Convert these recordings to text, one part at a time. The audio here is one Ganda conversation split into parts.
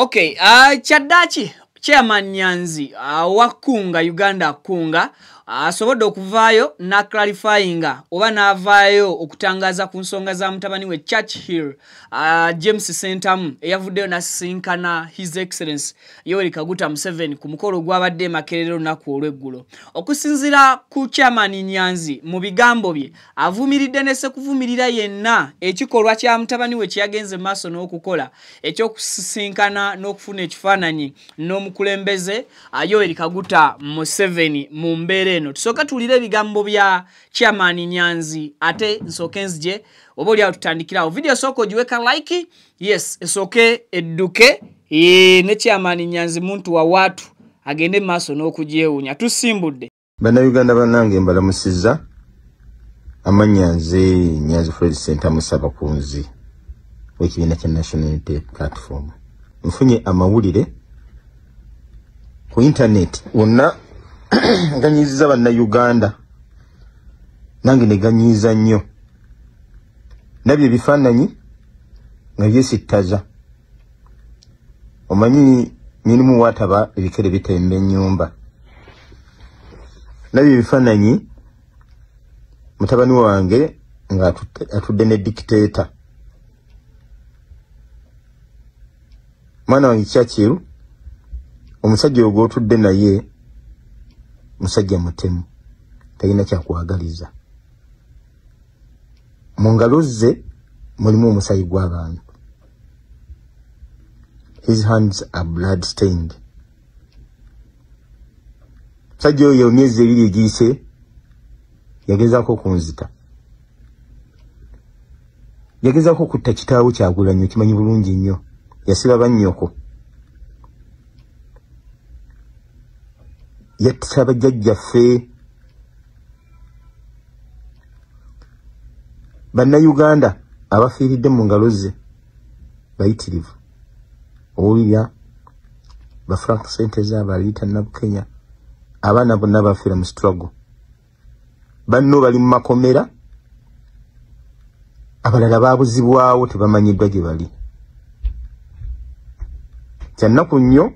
Okay, Chadachi Chairman Nyanzi wakunga Uganda kunga asobodde okuvaayo na clarifyinga oba navaayo okutangaza ku nsonga za mutabani we Churchill James Sentamu eyavuddeyo nasinkana His Excellency Yoweri Kaguta Museveni ku mukolo gwabadde Makerere olunaku olw'eggulo. Okusinziira ku Chairman Nyanzi mu bigambo bye avumiridde nese kuvumirira yenna ekikolwa kya mutabani we kyagenze maaso n'okukola ekyokusinkana n'okufuna ekifaananyi n'omukulembeze Yoweri Kaguta Museveni mu mbeera eno. Tusooka tulire ebigambo bya Chairman Nyanzi ate nsooke nzije oba oli tutandikirawo. Video sooka ogiweka like, yes, esooke edduke ne Chairman Nyanzi muntu wa watu agende maaso n'okugyewuunya. Tusimbudde. Bannayuganda bannange mbalamusizza amannya nze Nyanzi Fred Sentamu Ssabakunzi w'ekibiina kya National Unity Platform. Nfunye amawulire ku internet wonna ganyiziza bannayuganda nange ne ganyiza nnyo nabyo ebifaananyi nga byesittaza. Omanyi nyinimu wataba ebikere bitemba ennyumba. Nabyo ebifaananyi mutabani wange nga atudde ne dictator. Mwana wange Churchill omusajja ogwo otudde naye musajja mutemu talina kyakwagaliza. Mu ngalo ze mulimu omusaayi gw'abantu. His hands are blood stained. Musajja oyo emyezi ebiri egiyise yagezaako kunzita. Yagezaako kutta kitaawo Kyagulanyi, kimanyi bulungi nnyo. Yasiba bannyoko. Yatta bajjajjaffe. Bannayuganda abafiiridde mu ngalo ze bayitirivu. Owulira ba Frank Senteza, Balita Nabukenya, abaana bonna bafiira mu struggle. Banno bali mu makomera, abalala baabuzibwawo tebamanyiddwa gye bali. Kyannaku nnyo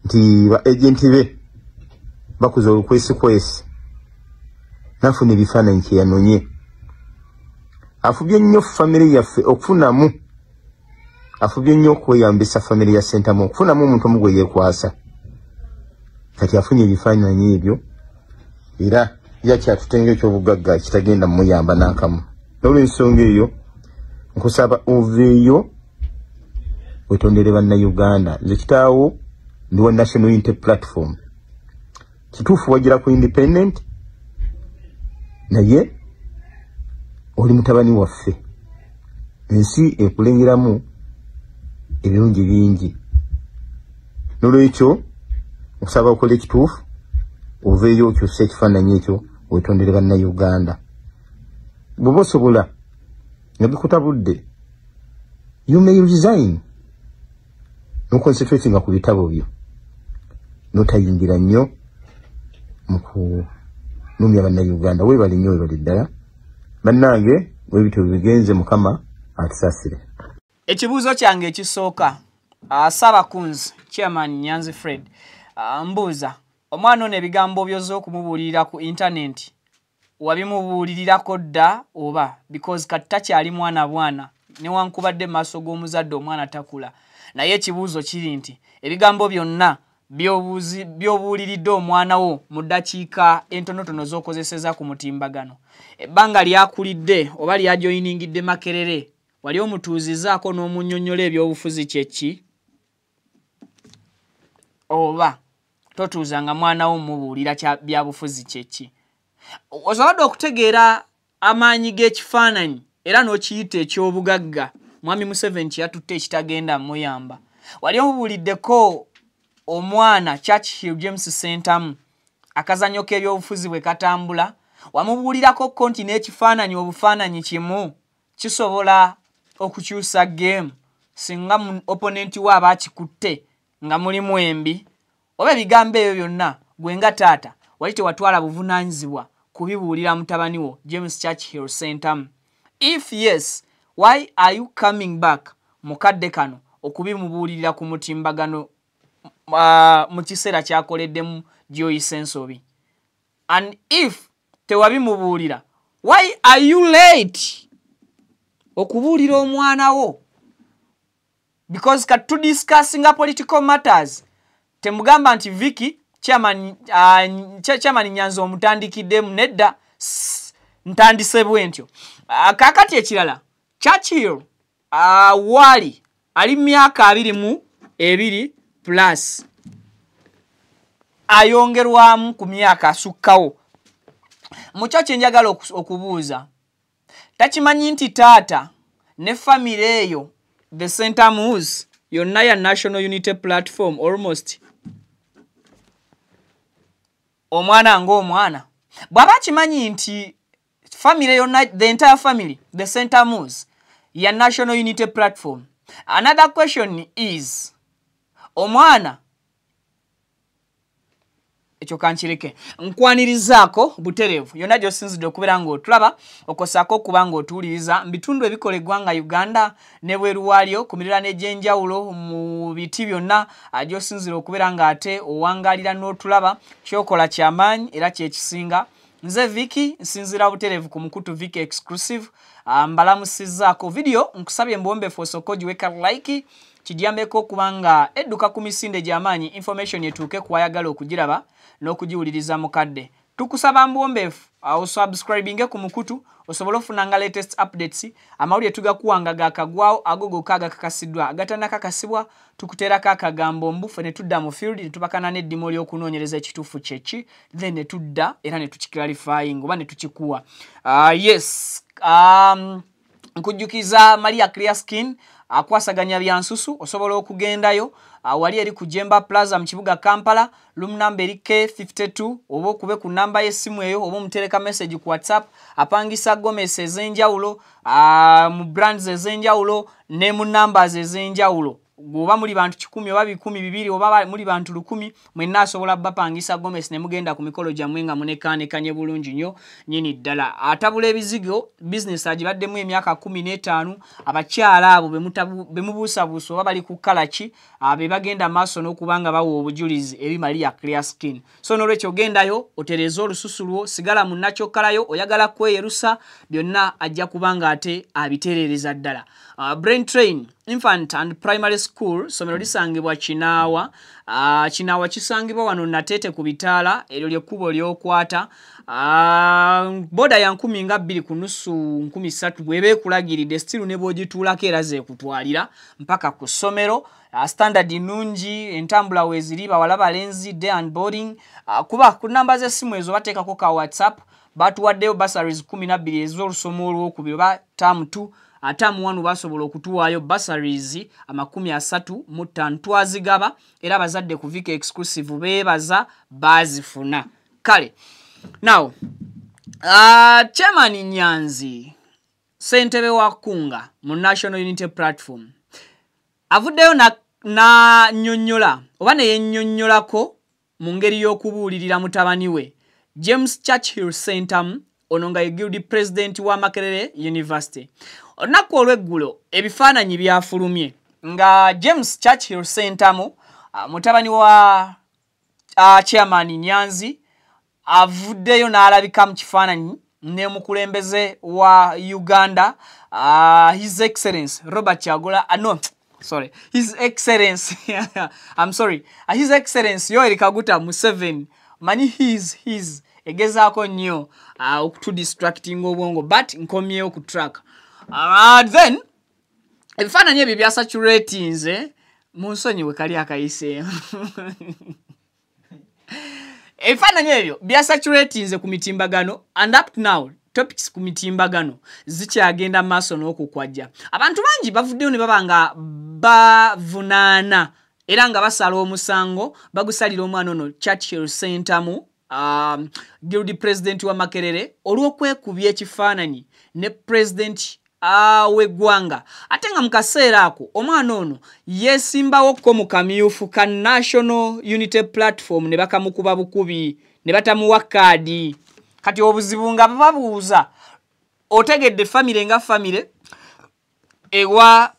nti ba agenti be bakuza olukwesikwesi nafuna ebifaananyi kye yanonye. Afubye nnyo famire yaffe okufunamu, afubye nnyo okweyambisa famire ya Sentamu okufunamu omuntu omu gwe yeekwasa. Kati afunye ebifaananyi ebyo era yakyatutenga ekyobugagga ekitagenda muyamba n'akamu. Olw'ensonga eyo nkusaba oveeyo wetondere bannayuganda. Nze kitaawo ndi wa National Unity Platform. Kituufu wagira ku independent naye oli mutabani waffe. Ensi ekulengeramu ebirungi bingi. Nolwekyo okusaba okola ekituufu oveeyo okyusa ekifaananyi ekyo wetondere bannayuganda. Bw'oba osobola nga bikutabudde, you may resign. No concentrating ku bitabo byo. Notayingira nnyo mu kunumya bannayuganda. Weebale nnyo, weebale ddala. Bannange bwe bityo bigenze, Mukama atusaasire. Ekibuuzo kyange ekisooka Ssabakunzi Chairman Nyanzi Fred mbuuza omwana ono ebigambo by'okumubuulirira ku internet wabimubuulirirako dda oba because kati takyali mwana bwana newankubadde maaso g'omuzadde omwana takula. Naye ekibuuzo kiri nti ebigambo byonna by'obuuliridde omwana wo mu ddakiika entonotono z'okozeseza ku mutimbagano, ebbanga lyakulidde oba lyajoyiningidde Makerere, wali omutuuzizaako n'omunnyonnyola ebyobufuzi kyeki oba totuuzanga mwana wo mubuulira bya bufuzi kyeki? Osobodde okutegeera amaanyi g'ekifaananyi era n'okiyita eky'obugagga Mwami Museveni kye yatutte ekitagenda muyamba. Wali omubuuliddeko omwana Churchill James Sentamu akazanyo k'ebyobufuzi bwe katambula, wamubuulirako konti n'ekifaananyi obufaananyi kimu kisobola okukyusa game singa opponent we aba akikutte nga mulimu embi? Oba ebigambo ebyo byonna gwe nga taata wali tewatwala buvunaanyizibwa kubibuulira mutabani wo James Churchill Sentamu? If yes, why are you coming back mukadde kano okubimubuulirira ku mutimbagano mu kiseera kyakoleddemu Joyce Nsobi. And if tewabimubuulira, why are you late okubuulira omwana wo? Because katu discussing political matters. Temugamba nti Vicky chairman Nyanzi omutandikiddemu nedda ntandise bwentyo. Kakati ekirala Churchill wali ali myaka 22 plus ayongerwamu ku myaka asukkawo. Mukyo kyenjagala okubuuza, takimanyi nti taata ne family eyo the Center Moves yonna ya National Unity Platform almost omwana ng'omwana bw'aba kimanyi nti family yonna the entire family the Center Moves ya National Unity Platform. Another question is omwana ekyo kankireke nkwanirizaako butereevu yonna gy'osinzidde okubeera ng'otulaba okosaako okuba ng'otuwuliriza mu bitundu ebikola eggwanga Uganda ne bweru waalyo ku miriraano egy'enjawulo mu biti byonna gy'osinzira okubeera ng'ate owangaalira n'otulaba kyokola ky'amaanyi era kyekisinga. Nze Vicky nsinzira butereevu ku mukutu Vicky Exclusive. Mbalamusizzaako video nkusabye mbombeefu osooka ogiweka like kijambeko kubanga edduka ku misinde gy'amaanyi information etuuke kwayagala okugiraba n'okugiwuliriza mukadde. Tukusaba mbombeefu osubscribinge ku mukutu osobola ofunanga latest updates amawulire tugakuwanga gakagwawo ago gokka agakakasiddwa agatannakakasibwa tukuteerako akagambo mbufe ne tudda mu field ne tubakana n'eddimu ly'okunoonyereza ekituufu kyeki then ne tudda era ne tukiclarifying oba ne tukikuwa. Yes nkujjukiza Maria Clear Skin akwasaganya byansusu osobola okugendayo wali eri ku Jemba Plaza mu kibuga Kampala room number eri K52 oba okube ku namba y'essimu eyo oba omutereka message ku WhatsApp apangisa gomesi ez'enjawulo mu brands ez'enjawulo ne mu numbers ez'enjawulo. Oba muli bantu 10 oba 12 oba muli bantu 1000 mwenna asobola bapangisa gomesi ne mugenda ku mikolo gyammwe nga munekaanekanye bulungi nnyo nyini ddala. Atabula ebizigo business agibaddemu emyaka 15 abakyala abo bemubuusabuusa oba bali ku kalaki be bagenda maaso n'okubanga bawa obujulizi eri Maria Clear Skin. So n'olwekyo gendayo otereza olususu lwo sigala munnakyokalayo oyagala kweyerusa byonna ajja kubanga ate abitereereza ddala. Brain Train Infant and Primary School somero lisangibwa Kinaawa. Kinaawa kisangibwa wano Natete ku Bitaala eryo lyekkubo ly'okwata. Boda ya 12 ku nusu 13 bwebe kulagiridde still ne bwogituulako era ze kutwalira mpaka ku ssomero. Standard nungi entambula weeziri bawala balenzi day and boarding. Kuba ku namba z'essimu ezo bateekako ka WhatsApp batuwaddeyo bursaries 12 ez'olusomo olwokubiri oba term 2 atamu wanu basobola okutuwaayo bursaries 35 twazigaba era abazadde ku Vicky Exclusive beebaza bazifuna. Kale now Chairman Nyanzi ssentebe wa Kunga mu National Unity Platform avuddeyo na nnyonnyola oba ne yennyonnyolako mu ngeri y'okubuulirira mutabani we James Churchill Sentamu ono nga ye Guild President wa Makerere University. Olunaku olw'eggulo ebifaananyi byafulumye nga James Churchill Sentamu mutabani wa Chairman Nyanzi avuddeyo n'alabika mu kifaananyi ne mukulembeze wa Uganda His Excellency Robert Kyagulanyi His Excellency I'm sorry His Excellency Yoweri Kaguta Museveni manyi his egezaako nnyo okutu distracting obwongo but nkomyeyo ku track. Then ebifaananyi ebyo byasaturatinze mu nsonyiwe kali akayiseeyo ebifaananyi ebyo byasaturatinze ku mitimbagano and up to now topics ku mitimbagano zikyagenda maaso n'okukwajja. Abantu bangi bavuddeyo ne baba nga bavunaana era nga basala omusango bagusalira omwana ono Churchill Sentamu Guild President wa Makerere olw'okwekubya ekifaananyi ne President w'eggwanga ate nga mu kaseera ako omwana ono yeesimbawokko mu kamyufu ka National Unity Platform ne bakamukuba bukubi ne batamuwa kaadi. Kati obuzibu nga babuuza otegedde famire nga famire ewa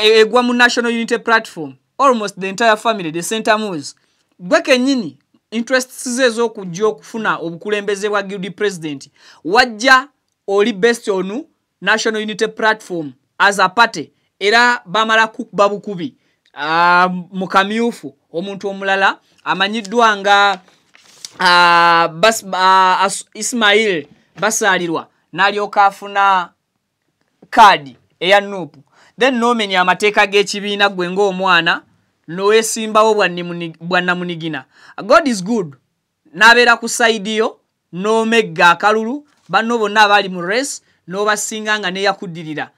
egwa mu National Unity Platform, almost the entire family, the center moves. Gwe kenyini interests ze z'okujja okufuna obukulembeze bwa guild president wajja oli best on National Unity Platform as a party era bamala kukuba bukubi mu kamyufu omuntu omulala amanyiddwa nga Ismail basalirwa n'alyoka afuna kadi eya nupu then nomenya amateeka g'ekibiina gwe ng'omwana nowesimbawo bwannamunigina. God is good. Nabeera ku side yo n'omegga akalulu banno bonna abali mu race n'obasinga nga neyakuddirira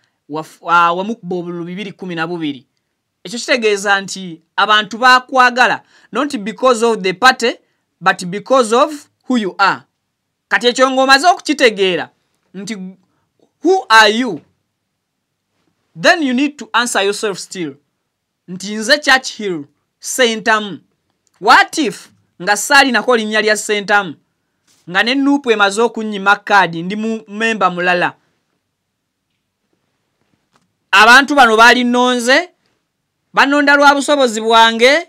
wamukuba obululu 212. Ekyo kitegeeza nti abantu bakwagala not because of the party but because of who you are. Kati ekyo ng'omaze okukitegeera nti who are you, then you need to answer yourself still. Nti nze Church Hill Saintam. What if nga sali nako linnya lya Saintam nga ne nupu emaze okunnyima kadi ndi memba mulala? Abantu bano bali nonze banonda lwa busobozi bwange,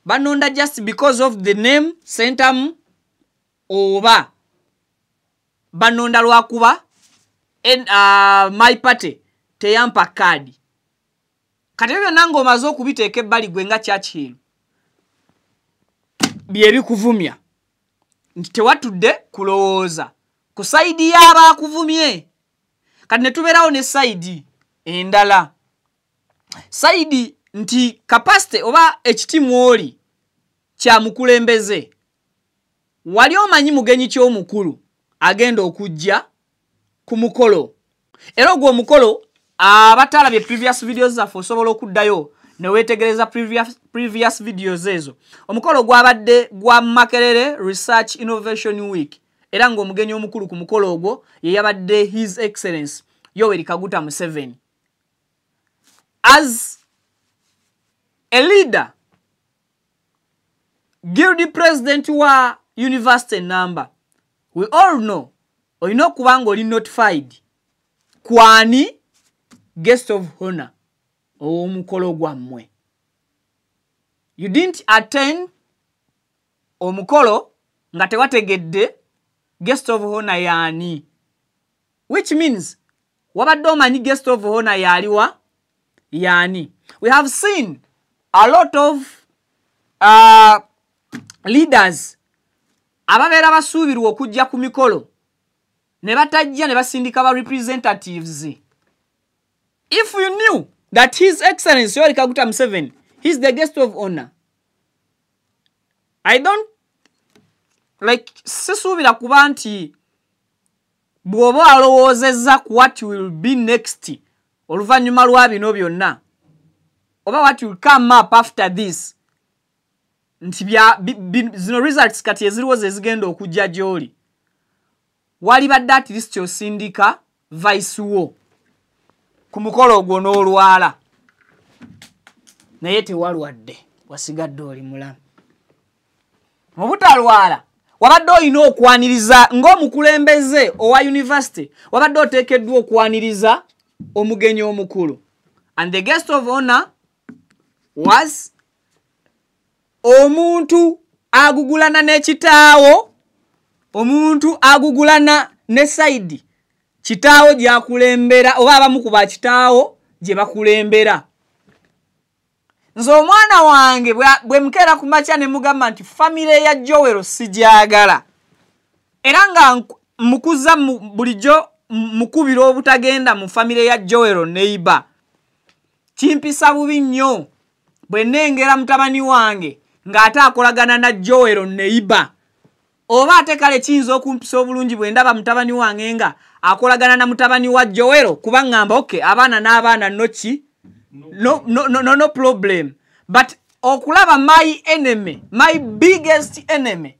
banonda just because of the name Saintam, oba banonda lwa kuba my party teyampa kadi. Kati ebyo nango omaze okubiteeka ebbali gwe nga Church Hill bye bikuvumya nti tewatudde kulowooza ku sayidi y'abaakuvumye. Kati ne tubeerawo ne sayidi endala, sayidi nti kapasite oba ekitimu oli kya mukulembeze. Wali omanyi mugenyi ky'omukulu agenda okujja ku mukolo, era ogwo omukolo abatalabye previous videos zaffe osobola okuddayo ne weetegereza previous videos ezo. Omukolo gwabadde gwa Makerere Research Innovation Week era ng'omugenyi omukulu ku mukolo ogwo ye yabadde His Excellency Yoweri Kaguta Museveni. As a leader, guild president wa university number, we all know olina okuba ng'oli notified kwani guest of honor omukolo gwammwe. You didn't attend omukolo nga tewategedde guest of honor yaani, which means wabadde omanyi guest of honor yaliwa yaani. We have seen a lot of leaders ababeera basuubirwa okujja ku mikolo ne batajja ne basindika ba representatives. If you knew that His Excellency Yoweri Kaguta Museveni, he's the guest of honor, I don't like sisuubira kuba nti bw'oba alowoozezza ku what will be next oluvannyuma lwa bino byonna oba what will come up after this nti zino results kati eziriwo ze zigenda okujja gy'oli. Walibadde at least osindika vice wo ku mukolo ogwo n'olwala naye tewalwadde, wasigadde oli mulamu. Mu butalwala wabadde olina okwaniriza ng'omukulembeze owa university, wabadde oteekeddwa okwaniriza omugenyi omukulu, and the guest of honor was omuntu agugulana n'ekitaawo, omuntu agugulana ne side kitaawo gyakulembera oba abamu ku bakitaawo gye bakulembera. Nze omwana wange bwe mukeera ku makya ne mugamba nti famire ya Jowero sigyagala era nga mukuza bulijjo mukubira obutagenda mu famire ya Jowero neighbor, kimpisa bubi nnyo bwe nnengera mutabani wange ng'ate akolagana na Jowero neighbor. Oba ate kale kiyinza okumpisa obulungi bwe ndaba mutabani wange nga akolagana na mutabani wa Jowero kuba ngamba okay abaana n'abaana noki no problem, but okulaba my enemy, my biggest enemy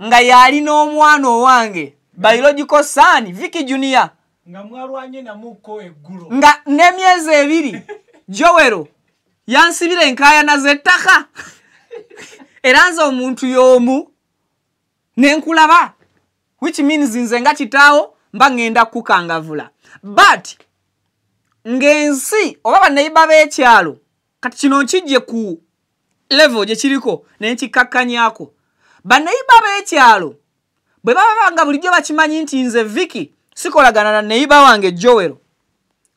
nga yali n'omwana owange biological son Vicky Junior nga mwalwanye namuko eggulo nga n'emyezi 2 Jowero yansibira enkaayana z'ettaka era nze omuntu y'omu nenkulaba, which means nze nga kitaawo mba ngenda kukangavula. But ngensi oba baneiba b'ekyalo kati kino kijje ku level gye kiriko n'enkikkakkanyako baneiba b'ekyalo bwe baba nga bulijjo bakimanyi nti nze Vicky sikolagana na neiba wange Joel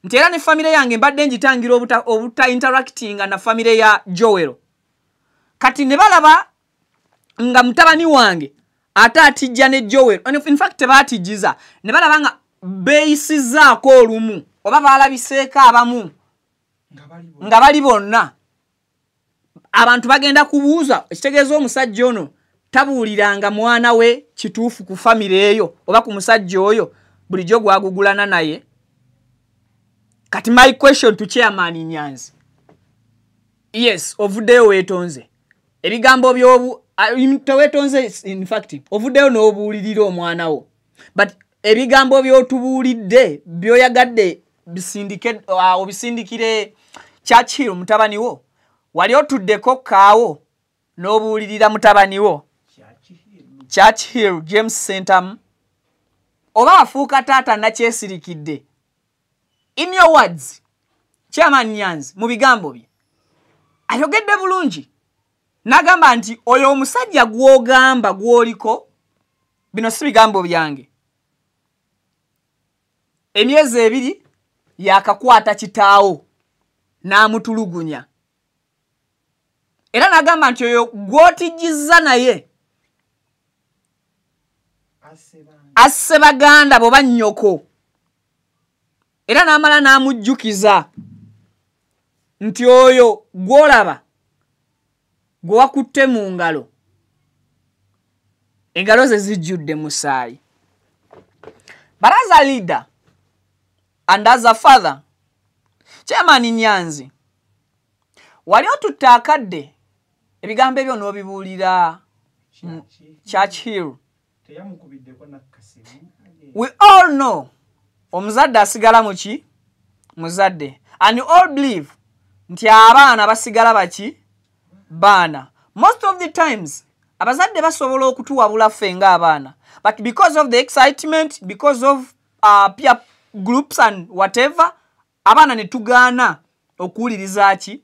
nti era ne famire yange mbadde ngitangira obuta interactinga na famire ya Joel kati ne balaba nga mutabani wange ate atijja ne Joel in fact tebaatijjiza ne balaba nga beeyisizaako olumu oba baalabiseeko abamu nga bali bonna abantu bagenda kubuuza ekitegeeza omusajja ono tabuuliranga mwana we kituufu ku famire eyo oba ku musajja oyo bulijjo gwagugulana naye kati my question to Chairman Nyanzi yes ovuddeyo weetonze ebigambo teweetonze in fact ovuddeyo n'obuulirira omwana wo but ebigambo by'otubuulidde by'oyagadde obisindikire Churchill mutabani wo wali otuddeko kaawo n'obuulirira mutabani wo Churchill James Sentam oba afuuka taata nakyesirikidde in your words Chairman Nyanzi mu bigambo bye ayogedde bulungi n'agamba nti oyo omusajja gw'ogamba gw'oliko bino si bigambo byange emyezi 2 yakakwata kitaawo n'amutulugunya era n'agamba nti oyo gw'otijjizza naye asse baganda bo bannyoko era n'amala n'amujjukiza nti oyo gw'olaba gwe wakutte mu ngalo engalo ze zijjudde musaayi but as a leader and as a father Chairman Nyanzi wali otutte akadde ebigambo ebyo n'obibuulira Churchill we all know omuzadde asigala muki muzadde and you all believe nti abaana basigala baki baana most of the times abazadde basobola okutuwabula ffe ng'abaana but because of the excitement because of peer groups and whatever abaana ne tugaana okuwuliriza ki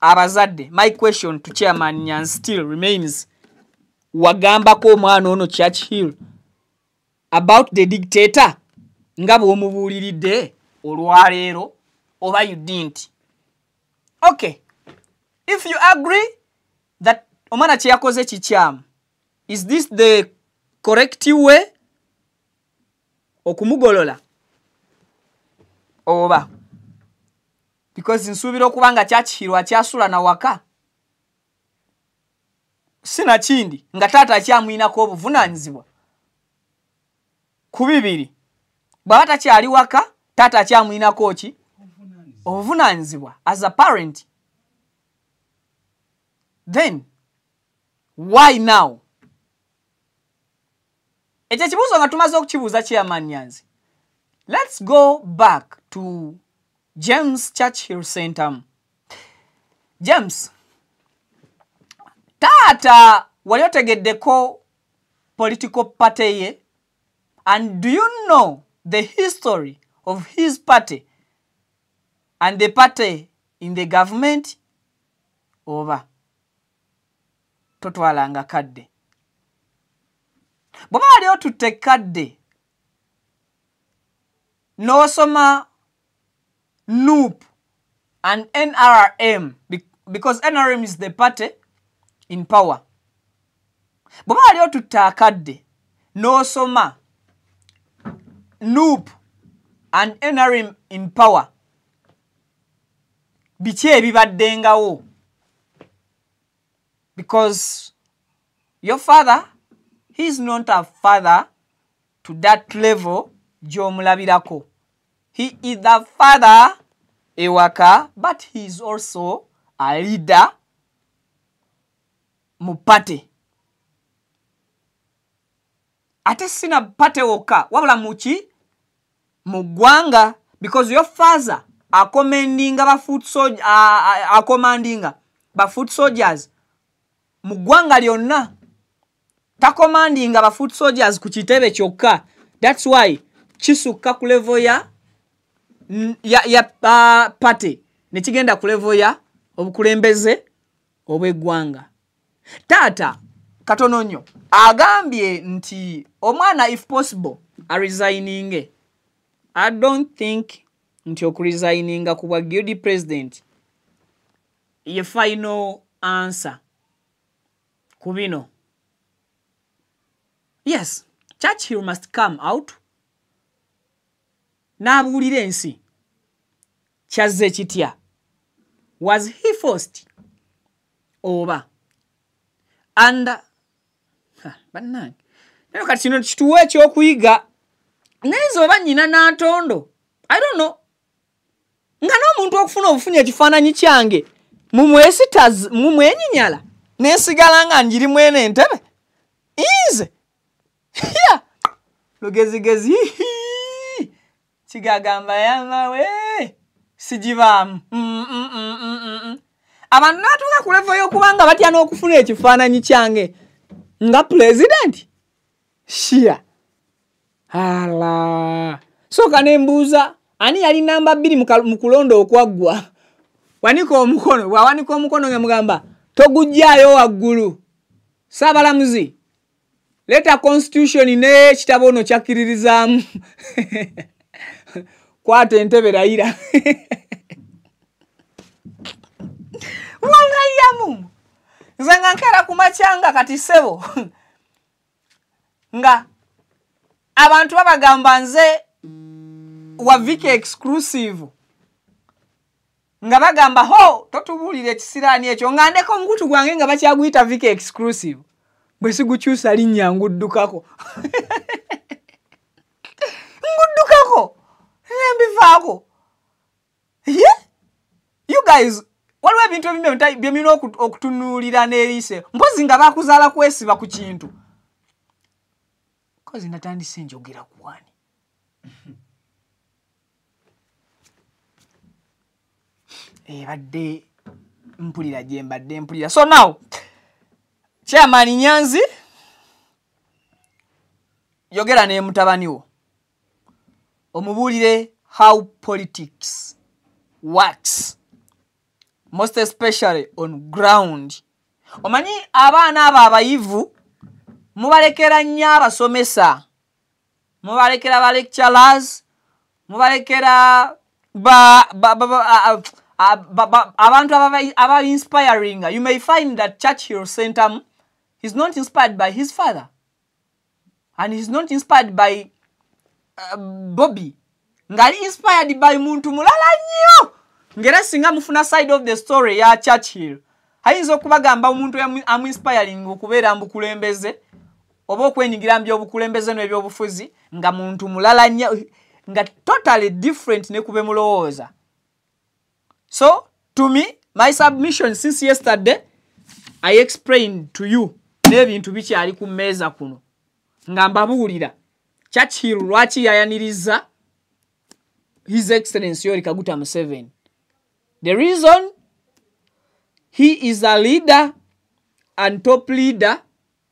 abazadde my question to Chairman Nyanzi still remains wagambako omwana ono Churchill about the dictator nga bw'omubuuliridde olwaleero oba you didn't okay if you agree that omwana kye yakoze kikyamu is this the correct way okumugolola oba because nsuubira okuba nga Churchill akyasula na waka sina kindi nga taata akyamuyinako obuvunaanyizibwa ku bibiri bw'aba takyali waka taata akyamuyinako ki obuvunaanyizibwa as a parent then why now ekyo kibuuzo nga tumaze okukibuuza Chairman Nyanzi let's go back to James Churchill Sentam James taata wali otegeddeko political party ye and do you know the history of his party and the party in the government over totwalanga kadde bw'oba wali otutte kadde n'osoma NUP and NRM because NRM is the party in power bw'oba wali otutte akadde n'osoma NUP and NRM in power biki ebibaddengawo because your father he is not a father to that level gy'omulabirako he is the father ewaka but he is also a leader mu party ate sina party wokka wabula muki mu ggwanga because your father akomandinga ba foot soldiers mu ggwanga lyonna takomandinga ba foot soldiers ku kitebe kyokka that's why kisukka ku level ya party ne kigenda ku level ya obukulembeze obw'eggwanga. Taata katono nnyo agambye nti omwana if possible a resigning. I don't think nti okuresigninga ku bwa guilty president ye final answer ku bino. Yes, Churchill must come out n'abuulira ensi kyazze kitya. Was he forced oba and bannange naye kati kino kituwa ekyokuyiga nayinza oba nnyina n'atondo I don't know nga n'omuntu okufuna obufunyi ekifaananyi kyange mumwenyinyala neesigala nga njirimu eno entebe nze lugezigezi kigagamba yamawe sijibaamu abantu n'atuuka ku level y'okubanga batya n'okufuna ekifaananyi kyange nga president shia ala soka nembuuza ani yali namba 2 mu kulonda okwaggwa wanika omukono bwawanika omukono nga mugamba togujjaayo waggulu Saabalamuzi leta constitution ne kitabo no kyakiririzaamu kwata entebe Raila wangayamu nze nga nkera ku makyanga kati sebo nga abantu babagamba nze wa Viki exclusive nga bagamba ho totubuulira ekisiraani ekyo nga ndeka omukutu gwange nga bakyaguyita Viki exclusive bwe sigukyusa linnya nguddukako nguddukako nembivaako you guys waliwo ebintu ebimu bye mulina okutunuulira n'eriise mpozi nga bakuzaala kwesiba ku kintu kozi natandise njogera ku wani badde mpulira gye mbadde mpulira. So now Chairman Nyanzi yogera ne mutabani wo omubuulire how politics works, most especially on ground. Omanyi abaana abo abayivu mubalekera nnyo abasomesa, mubalekera ba lecturers, mubalekera abantu aba inspiring. You may find that Churchill Centum is not inspired by his father and he's not inspired by Bobby. Ngali inspired by muntu mulala nnyo. Ngera singa mufuna side of the story ya Churchill. Hayinza okubagamba omuntu amu inspiring okubeera mbukulembeze oba okwenyigira mu byobukulembeze n'ebyobufuzi nga muntu mulala nnyo nga totally different ne kube mulowooza. So to me, my submission since yesterday, I explained to you n'ebintu bikyali ku mmeeza kuno nga mbabuulira Churchill lwaki yayaniriza His Excellency Yoweri Kaguta Museveni. The reason he is a leader and top leader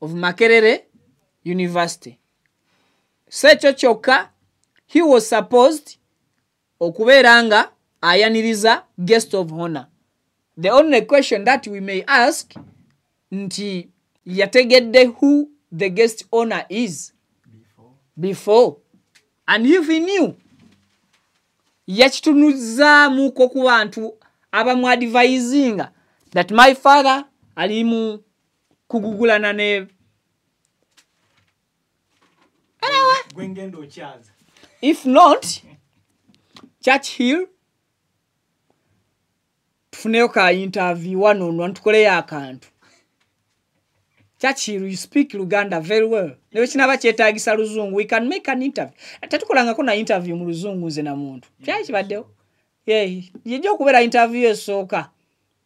of Makerere University. Secho choka, he was supposed okuberanga ayaniriza guest of honor. The only question that we may ask nti yategedde who the guest honor is before. And if he knew yakitunuzzaamuko ku bantu abamu advisinga that my father alimu kugugulana ne if not Churchill tufuneyo ka interview wano ntukoleyo akantu. Churchill, you speak Luganda very well. Newe kinaba kyetaagisa Luzungu, we can make an interview. Tatukolangako na interview mu Luzungu nze na muntu. Kyali kibaddewo. Yejja okubeera interview esooka.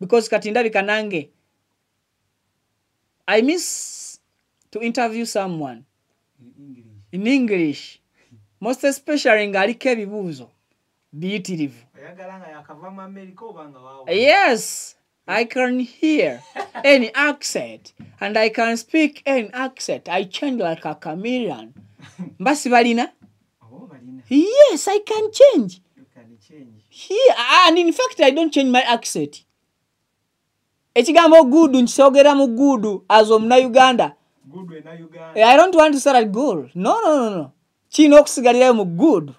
Because kati ndabika nange I miss to interview someone in English. Most especially ng'aliko ebibuuzo biyitirivu. Yes, I can hear any accent and I can speak any accent. I change like a chameleon. Mbasi balina? Yes, I can change. And in fact, I don't change my accent. Ekigambo gudu nkyogera mu gudu as omuna Uganda. I don't want to say that good. No. Kino okusigalirayo mu gudu.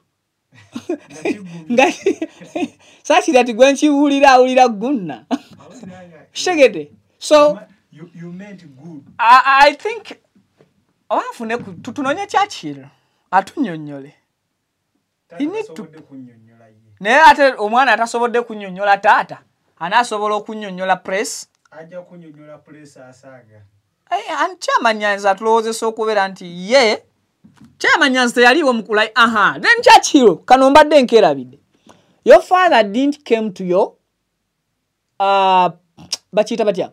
Sachi that gwe nkiwulira gunna. Shegede. So you meant good. I think wafune tutunonye Churchill atunyonyole. He need to naye ate omwana atasobodde kunnyonnyola taata anaasobola okunnyonnyola press ajja kunnyonnyola press asaaga Chairman Nyanzi atulowoozesa okubeera nti ye Chairman Nyanzi teyaliwo mukulai then Churchill kano mbadde nkerabidde your father didn't came to your bachita batya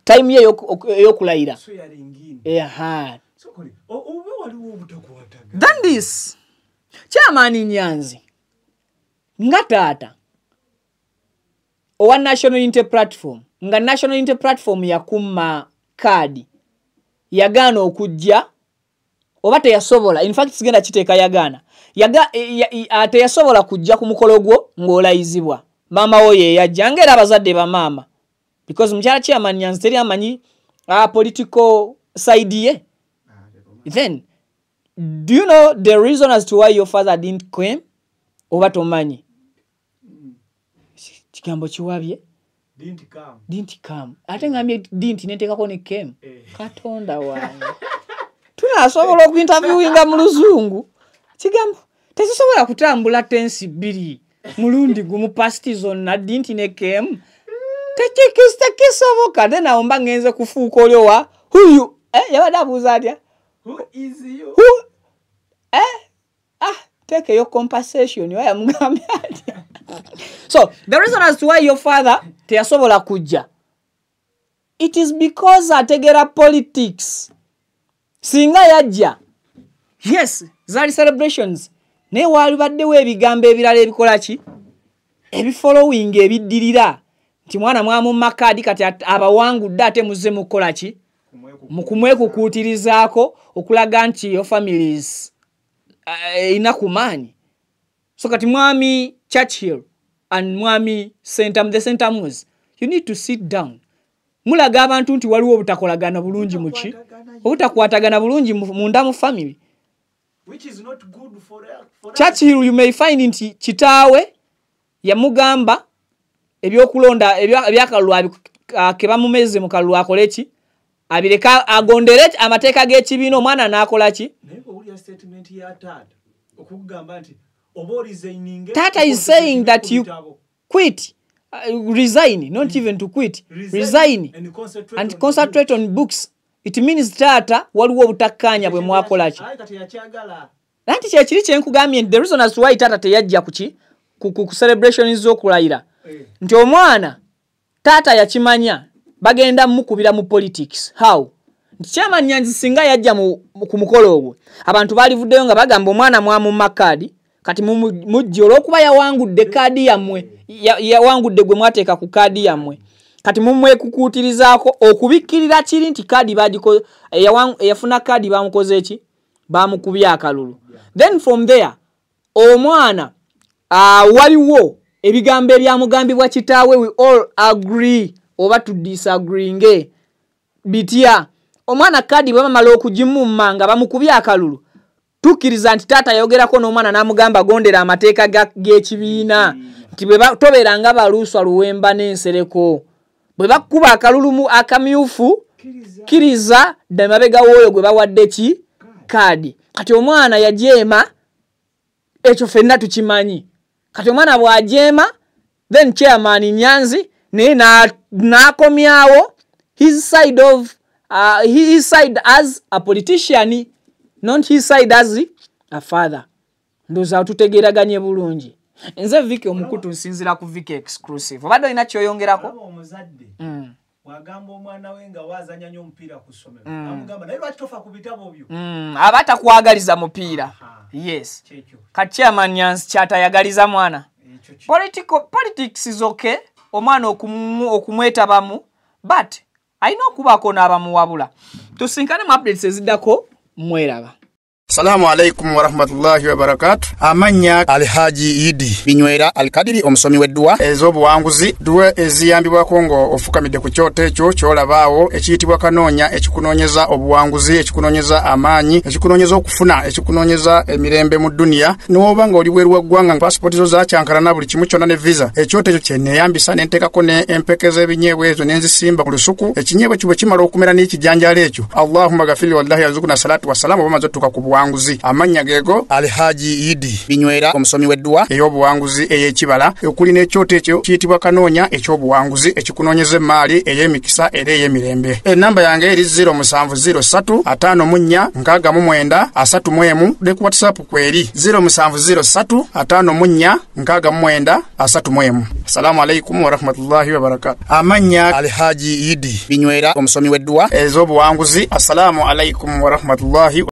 time ye yokulayira so yaringini so obe waliwo obutakwataga than this Chairman Nyanzi nga taata owa National Unity Platform nga National Unity Platform yakuma kadi yagaana okujja oba teyasobola in fact sigenda kiteeka yagaana teyasobola kujja ku mukolo gwo ng'olayizibwa maama wo ye yajja ng'era abazadde ba maama because mukyala Chairman Nyanzi teri amanyi political side ye then do you know the reason as to why your father didn't come oba tomanyi kigambo kiwabye didn't come ate ngambye didn't netekako ne came katonda wange tunasobola okuinterviewinga mu luzungu kigambo tezisobola kutambula tensi bbiri mulundi gumu past zonna didn't ne came tekisoboka then aomba ngenze kufuuka oliowa huyu yabadde abuuza atya who is you take your compensation waya mugambye atya so the reason as to why your father teyasobola kujja it is because ategera politics singa yajja yes zali celebrations ne wali baddewo ebigambo ebirala ebikola ki ebifollowing ebiddirira nti mwana mwamu makadi kati abawangudde ate muze mukola ki mukumwekukuutirizaako okulaga nti your families inakumaanyi so kati mwami Churchill and mwami the Sentamus you need to sit down mulaga abantu nti waliwo obutakolagana bulungi muki obutakwatagana bulungi munda mu family which is not good for Churchill you may find nti kitaawe yamugamba ebyokulonda ebyakalwa kebamumeze mu kalwa akoleki abireka agondere amateeka g'ekibiina omwana n'akola ki naye uli statement ya taata okugamba nti obo resigning Tata is saying that you quit resign not even to quit resign and concentrate on books it means Tata waliwo obutakkaanya bwe mwakola ki nanti kyekiri kyenkugambye the reason as to why Tata teyajja ku celebrations z'okulayira nti omwana Tata yakimanya bagenda mukubira mu politics how Chairman Nyanzi singa yajja ku mukolo ogwo abantu balivuddeyo nga bagamba omwana mwamu makadi kati mujje olw'okuba yawangudde kadi yammwe yawangudde gwe mwateeka ku kadi yammwe kati mumwekukuutirizaako okubikkirira kiri nti kadi yafuna kadi bamukoze eki bamukubya akalulu then from there omwana waliwo ebigambo ebyamugambibwa kitaawe we all agree oba to disagree nge bitya omwana kadi bamala okugimumma nga bamukubya akalulu tukkiriza nti taata yogerako n'omwana n'amugamba gondera amateeka g'ekibiina nti tobeeranga baluuswa luwemba n'ensereko bwe bakuba akalulu akamyufu kkiriza dda mabega w'oyo gwe bawadde ki kadi kati omwana yajeema ekyo ffenna tukimanyi kati omwana bw'ajeema then Chairman Nyanzi naye n'akomyawo his side as a politician not his side as a father ndoza tutegeraganye bulungi nze Vicky omukutu nsinzira ku Vicky exclusive obadde olina kyoyongerako omuzadde wagamba omwana we nga wazanya nnyo omupiira ku ssomero amugamba naye lwaki tofa ku bitabo byo abatakwagaliza mupiira yes kati Chairman Nyanzi kyatayagaliza mwana politics is okay omwana okumwetabamu but alina okubaako n'abamuwabula tusinkane mu updates eziddako mweraba Assalamu alaikum wa rahmatullahi wa barakatuh. Amanya Alhaji Idi Binywera Alkadiri omusomi weddua ez'obuwanguzi duwe eziyambibwa kongo ofukamidde ku kyoto ekyo kyolabaawo ekiyitibwa kanoonya ekikunoonyeza obuwanguzi ekikunoonyeza amaanyi ekikunoonyeza okufuna ekikunoonyeza emirembe mu dunia n'oba nga oli bweru wa ggwanga passport zo zakyankalana buli kimu kyonna ne visa ekyoto ekyo kyenneeyambisa ne nteekako ne empeke z'ebinyeebwa ezo ne nzisimba ku lusuku ekinyeebwa kyo bwe kimala okumera n'ekijanjaalo ekyo Allahumma gafiri wallahi yazukuna salatu wassalamu oba maze tuka ku buwanguzi amanya geego Alhaji Idi Binywera omusomi weddua ey'obuwanguzi ey'ekibala okuli n'ekyoto ekyo kiyitibwa kanoonya eky'obuwanguzi ekikunoonyeza emaali ey'emikisa era ey'emirembe enamba yange eri 0703546931 ne ku WhatsApp kweri 0703546931 Assalamu alaikum wa rahmatullahi wa barakatuh. Amanya Alhaji Idi Binywera omusomi weddua ez'obuwanguzi. Assalamu alaikum wa rahmatullahi